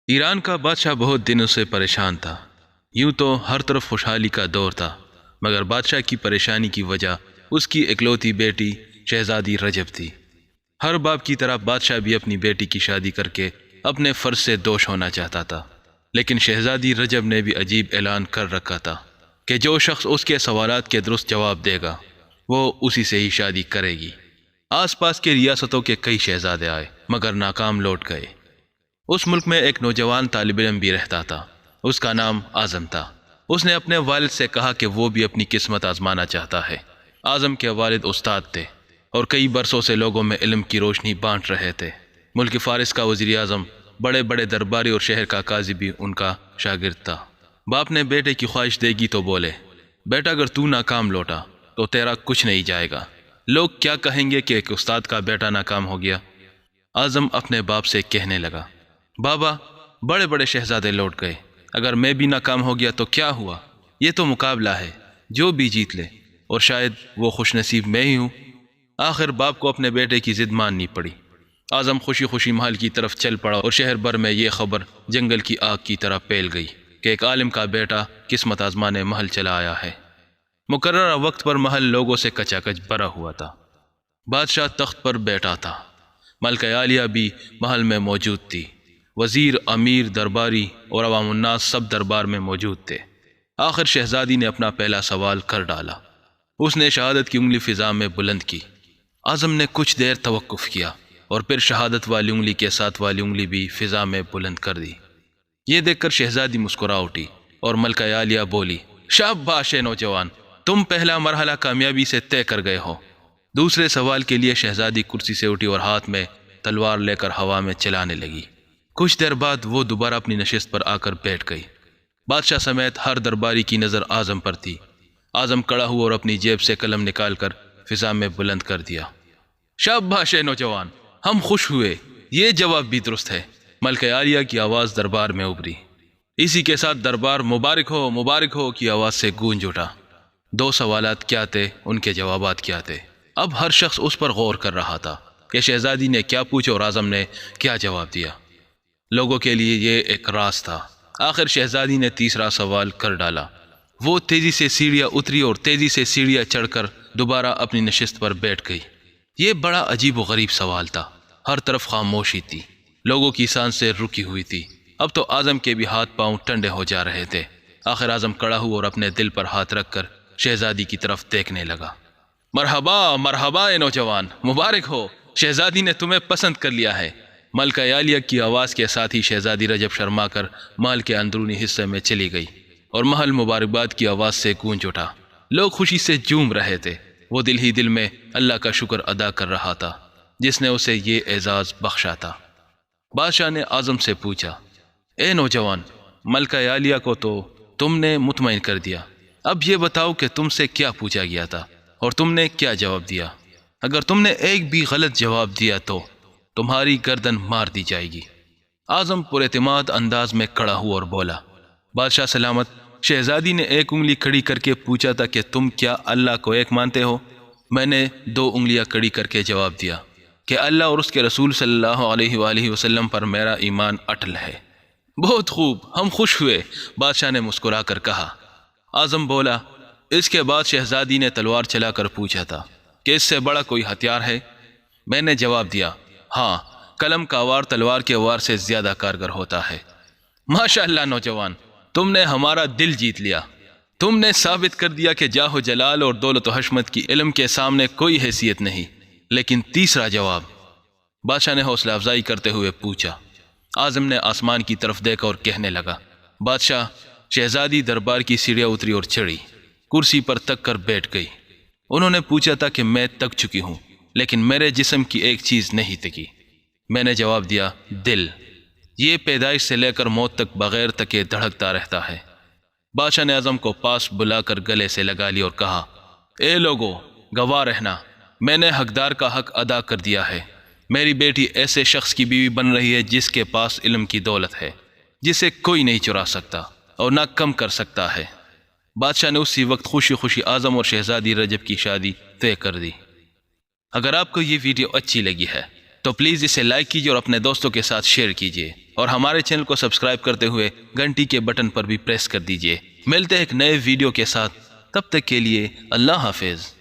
ایران کا بادشاہ بہت دنوں سے پریشان تھا۔ یوں تو ہر طرف خوشحالی کا دور تھا، مگر بادشاہ کی پریشانی کی وجہ اس کی اکلوتی بیٹی شہزادی رجب تھی۔ ہر باپ کی طرح بادشاہ بھی اپنی بیٹی کی شادی کر کے اپنے فرض سے دوش ہونا چاہتا تھا، لیکن شہزادی رجب نے بھی عجیب اعلان کر رکھا تھا کہ جو شخص اس کے سوالات کے درست جواب دے گا وہ اسی سے ہی شادی کرے گی۔ آس پاس کے ریاستوں کے کئی شہزادے آئے مگر ناکام لوٹ گئے۔ اس ملک میں ایک نوجوان طالب علم بھی رہتا تھا، اس کا نام اعظم تھا۔ اس نے اپنے والد سے کہا کہ وہ بھی اپنی قسمت آزمانا چاہتا ہے۔ اعظم کے والد استاد تھے اور کئی برسوں سے لوگوں میں علم کی روشنی بانٹ رہے تھے۔ ملک فارس کا وزیر اعظم، بڑے بڑے درباری اور شہر کا قاضی بھی ان کا شاگرد تھا۔ باپ نے بیٹے کی خواہش دیکھی تو بولے، بیٹا اگر تو ناکام لوٹا تو تیرا کچھ نہیں جائے گا۔ لوگ کیا کہیں گے کہ ایک استاد کا بیٹا ناکام ہو گیا؟ اعظم اپنے باپ سے کہنے لگا، بابا بڑے بڑے شہزادے لوٹ گئے، اگر میں بھی ناکام ہو گیا تو کیا ہوا؟ یہ تو مقابلہ ہے، جو بھی جیت لے، اور شاید وہ خوش نصیب میں ہی ہوں۔ آخر باپ کو اپنے بیٹے کی ضد ماننی پڑی۔ اعظم خوشی خوشی محل کی طرف چل پڑا اور شہر بھر میں یہ خبر جنگل کی آگ کی طرح پھیل گئی کہ ایک عالم کا بیٹا قسمت آزمانے محل چلا آیا ہے۔ مقررہ وقت پر محل لوگوں سے کچا کچ بھرا ہوا تھا۔ بادشاہ تخت پر بیٹھا تھا، ملکہ عالیہ بھی محل میں موجود تھی۔ وزیر، امیر، درباری اور عوام الناس سب دربار میں موجود تھے۔ آخر شہزادی نے اپنا پہلا سوال کر ڈالا۔ اس نے شہادت کی انگلی فضا میں بلند کی۔ اعظم نے کچھ دیر توقف کیا اور پھر شہادت والی انگلی کے ساتھ والی انگلی بھی فضا میں بلند کر دی۔ یہ دیکھ کر شہزادی مسکرا اٹھی اور ملکہ عالیہ بولی، شاباش اے نوجوان، تم پہلا مرحلہ کامیابی سے طے کر گئے ہو۔ دوسرے سوال کے لیے شہزادی کرسی سے اٹھی اور ہاتھ میں تلوار لے کر ہوا میں چلانے لگی۔ کچھ دیر بعد وہ دوبارہ اپنی نشست پر آ کر بیٹھ گئی۔ بادشاہ سمیت ہر درباری کی نظر اعظم پر تھی۔ اعظم کڑا ہوا اور اپنی جیب سے قلم نکال کر فضا میں بلند کر دیا۔ شاباش اے نوجوان، ہم خوش ہوئے، یہ جواب بھی درست ہے۔ ملکہ عالیہ کی آواز دربار میں ابھری۔ اسی کے ساتھ دربار مبارک ہو کی آواز سے گونج اٹھا۔ دو سوالات کیا تھے، ان کے جوابات کیا تھے؟ اب ہر شخص اس پر غور کر رہا تھا کہ شہزادی نے کیا پوچھا اور اعظم نے کیا جواب دیا۔ لوگوں کے لیے یہ ایک راز تھا۔ آخر شہزادی نے تیسرا سوال کر ڈالا۔ وہ تیزی سے سیڑھیاں اتری اور تیزی سے سیڑھیاں چڑھ کر دوبارہ اپنی نشست پر بیٹھ گئی۔ یہ بڑا عجیب و غریب سوال تھا۔ ہر طرف خاموشی تھی، لوگوں کی سانسیں رکی ہوئی تھی۔ اب تو اعظم کے بھی ہاتھ پاؤں ٹھنڈے ہو جا رہے تھے۔ آخر اعظم کڑا ہوا اور اپنے دل پر ہاتھ رکھ کر شہزادی کی طرف دیکھنے لگا۔ مرحبا اے نوجوان، مبارک ہو، شہزادی نے تمہیں پسند کر لیا ہے۔ ملکہ عالیہ کی آواز کے ساتھ ہی شہزادی رجب شرما کر محل کے اندرونی حصے میں چلی گئی اور محل مبارکباد کی آواز سے گونج اٹھا۔ لوگ خوشی سے جھوم رہے تھے۔ وہ دل ہی دل میں اللہ کا شکر ادا کر رہا تھا جس نے اسے یہ اعزاز بخشا تھا۔ بادشاہ نے اعظم سے پوچھا، اے نوجوان، ملکہ عالیہ کو تو تم نے مطمئن کر دیا، اب یہ بتاؤ کہ تم سے کیا پوچھا گیا تھا اور تم نے کیا جواب دیا؟ اگر تم نے ایک بھی غلط جواب دیا تو تمہاری گردن مار دی جائے گی۔ اعظم پر اعتماد انداز میں کھڑا ہوا اور بولا، بادشاہ سلامت، شہزادی نے ایک انگلی کھڑی کر کے پوچھا تھا کہ تم کیا اللہ کو ایک مانتے ہو؟ میں نے دو انگلیاں کھڑی کر کے جواب دیا کہ اللہ اور اس کے رسول صلی اللہ علیہ وآلہ وسلم پر میرا ایمان اٹل ہے۔ بہت خوب، ہم خوش ہوئے، بادشاہ نے مسکرا کر کہا۔ اعظم بولا، اس کے بعد شہزادی نے تلوار چلا کر پوچھا تھا کہ اس سے بڑا کوئی ہتھیار ہے؟ میں نے جواب دیا، ہاں، قلم کا وار تلوار کے وار سے زیادہ کارگر ہوتا ہے۔ ماشاء اللہ نوجوان، تم نے ہمارا دل جیت لیا۔ تم نے ثابت کر دیا کہ جاہ و جلال اور دولت و حشمت کی علم کے سامنے کوئی حیثیت نہیں۔ لیکن تیسرا جواب؟ بادشاہ نے حوصلہ افزائی کرتے ہوئے پوچھا۔ اعظم نے آسمان کی طرف دیکھا اور کہنے لگا، بادشاہ، شہزادی دربار کی سیڑھیاں اتری اور چڑھی، کرسی پر تک کر بیٹھ گئی۔ انہوں نے پوچھا تھا کہ میں تک چکی ہوں، لیکن میرے جسم کی ایک چیز نہیں تکی۔ میں نے جواب دیا، دل۔ یہ پیدائش سے لے کر موت تک بغیر تکے دھڑکتا رہتا ہے۔ بادشاہ نے اعظم کو پاس بلا کر گلے سے لگا لی اور کہا، اے لوگو، گواہ رہنا، میں نے حقدار کا حق ادا کر دیا ہے۔ میری بیٹی ایسے شخص کی بیوی بن رہی ہے جس کے پاس علم کی دولت ہے، جسے کوئی نہیں چرا سکتا اور نہ کم کر سکتا ہے۔ بادشاہ نے اسی وقت خوشی خوشی اعظم اور شہزادی رجب کی شادی طے کر دی۔ اگر آپ کو یہ ویڈیو اچھی لگی ہے تو پلیز اسے لائک کیجیے اور اپنے دوستوں کے ساتھ شیئر کیجیے۔ اور ہمارے چینل کو سبسکرائب کرتے ہوئے گھنٹی کے بٹن پر بھی پریس کر دیجیے۔ ملتے ہیں ایک نئے ویڈیو کے ساتھ، تب تک کے لیے اللہ حافظ۔